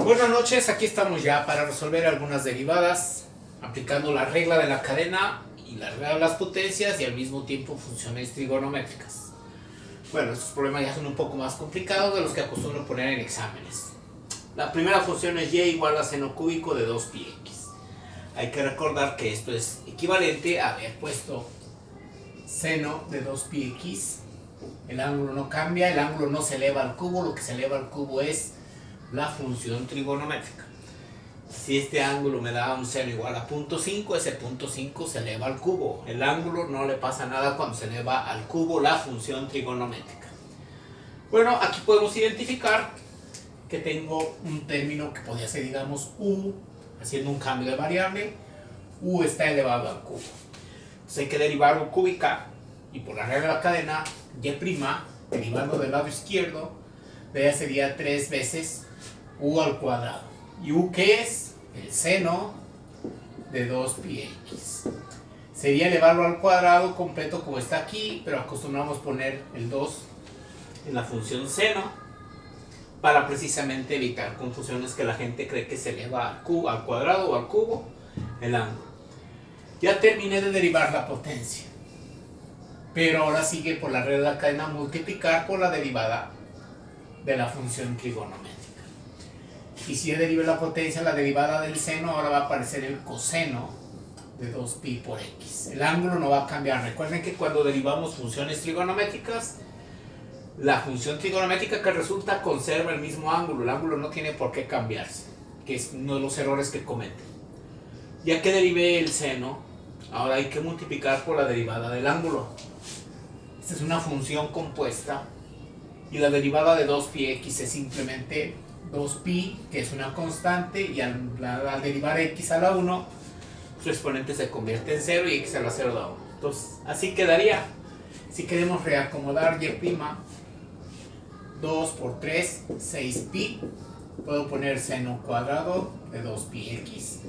Buenas noches, aquí estamos ya para resolver algunas derivadas aplicando la regla de la cadena y la regla de las potencias y al mismo tiempo funciones trigonométricas. Bueno, estos problemas ya son un poco más complicados de los que acostumbro poner en exámenes. La primera función es y igual a seno cúbico de 2πx. Hay que recordar que esto es equivalente a haber puesto seno de 2πx. El ángulo no cambia, el ángulo no se eleva al cubo, lo que se eleva al cubo es la función trigonométrica. Si este ángulo me da un seno igual a 0.5, ese 0.5 se eleva al cubo. El ángulo no le pasa nada cuando se eleva al cubo la función trigonométrica. Bueno, aquí podemos identificar que tengo un término que podría ser, digamos, u, haciendo un cambio de variable. U está elevado al cubo. Entonces hay que derivar u cúbica, y por la regla de la cadena, y', derivando del lado izquierdo, de ella sería 3 veces u al cuadrado. ¿Y u qué es? El seno de 2πx. Sería elevarlo al cuadrado completo como está aquí, pero acostumbramos poner el 2 en la función seno para precisamente evitar confusiones que la gente cree que se eleva al cuadrado o al cubo el ángulo. Ya terminé de derivar la potencia, pero ahora sigue por la regla de la cadena multiplicar por la derivada de la función trigonométrica. Y si yo derivo la potencia, la derivada del seno, ahora va a aparecer el coseno de 2pi por x. El ángulo no va a cambiar. Recuerden que cuando derivamos funciones trigonométricas, la función trigonométrica que resulta conserva el mismo ángulo. El ángulo no tiene por qué cambiarse, que es uno de los errores que cometen. Ya que derivé el seno, ahora hay que multiplicar por la derivada del ángulo. Esta es una función compuesta y la derivada de 2πx es simplemente 2pi, que es una constante, y al derivar x a la 1, su exponente se convierte en 0 y x a la 0 da 1. Entonces, así quedaría. Si queremos reacomodar y', 2 por 3, 6pi, puedo poner seno cuadrado de 2πx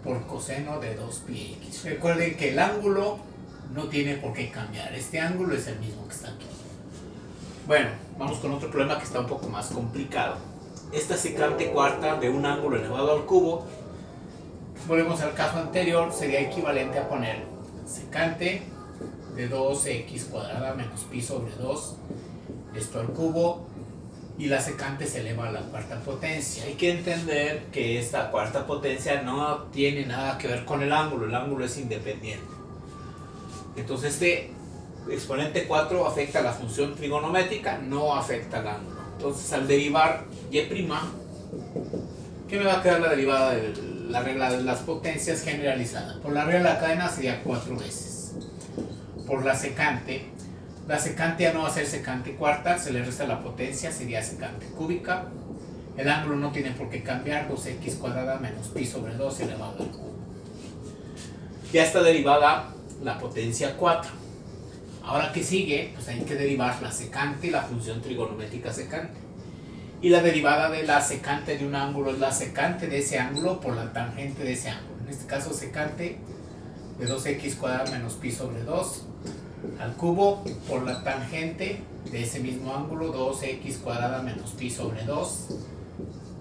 por coseno de 2πx. Recuerden que el ángulo no tiene por qué cambiar. Este ángulo es el mismo que está aquí. Bueno, vamos con otro problema que está un poco más complicado. Esta secante cuarta de un ángulo elevado al cubo, volvemos al caso anterior, sería equivalente a poner secante de 2x cuadrada menos pi sobre 2, esto al cubo, y la secante se eleva a la cuarta potencia. Hay que entender que esta cuarta potencia no tiene nada que ver con el ángulo es independiente. Entonces este exponente 4 afecta a la función trigonométrica, no afecta al ángulo. Entonces al derivar y', ¿qué me va a quedar la derivada de la regla de las potencias generalizada? Por la regla de la cadena sería 4 veces. Por la secante ya no va a ser secante cuarta, se le resta la potencia, sería secante cúbica. El ángulo no tiene por qué cambiar, 2x cuadrada menos pi sobre 2 elevado al cubo. Ya está derivada la potencia 4. Ahora que sigue, pues hay que derivar la secante y la función trigonométrica secante. Y la derivada de la secante de un ángulo es la secante de ese ángulo por la tangente de ese ángulo. En este caso, secante de 2x cuadrada menos pi sobre 2 al cubo por la tangente de ese mismo ángulo, 2x cuadrada menos pi sobre 2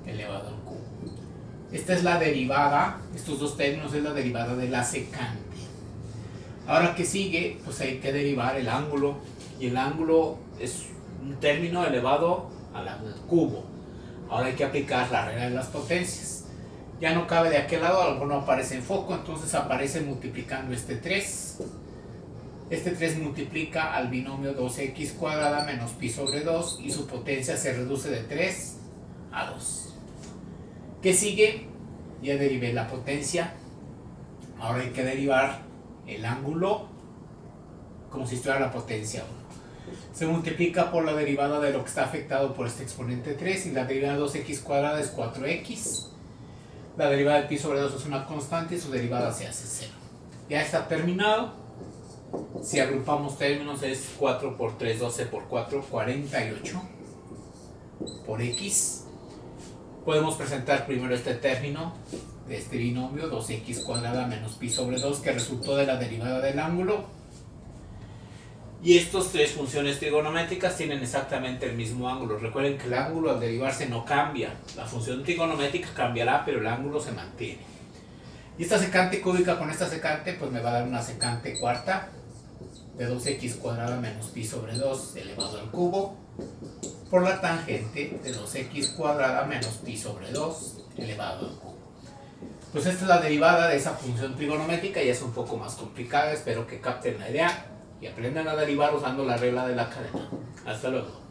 elevado al cubo. Esta es la derivada, estos dos términos es la derivada de la secante. Ahora que sigue, pues hay que derivar el ángulo, y el ángulo es un término elevado al cubo. Ahora hay que aplicar la regla de las potencias. Ya no cabe de aquel lado, algo no aparece en foco, entonces aparece multiplicando este 3. Este 3 multiplica al binomio 2x cuadrada menos pi sobre 2 y su potencia se reduce de 3 a 2. ¿Qué sigue? Ya derivé la potencia. Ahora hay que derivar el ángulo como si estuviera la potencia 1. Se multiplica por la derivada de lo que está afectado por este exponente 3 y la derivada de 2x cuadrada es 4x. La derivada de pi sobre 2 es una constante y su derivada se hace 0. Ya está terminado. Si agrupamos términos es 4 por 3, 12 por 4, 48 por x. Podemos presentar primero este término de este binomio, 2x cuadrada menos pi sobre 2, que resultó de la derivada del ángulo. Y estas tres funciones trigonométricas tienen exactamente el mismo ángulo. Recuerden que el ángulo al derivarse no cambia. La función trigonométrica cambiará, pero el ángulo se mantiene. Y esta secante cúbica con esta secante pues me va a dar una secante cuarta de 2x cuadrada menos pi sobre 2 elevado al cubo por la tangente de 2x cuadrada menos pi sobre 2 elevado al cubo. Pues esta es la derivada de esa función trigonométrica y es un poco más complicada. Espero que capten la idea y aprendan a derivar usando la regla de la cadena. Hasta luego.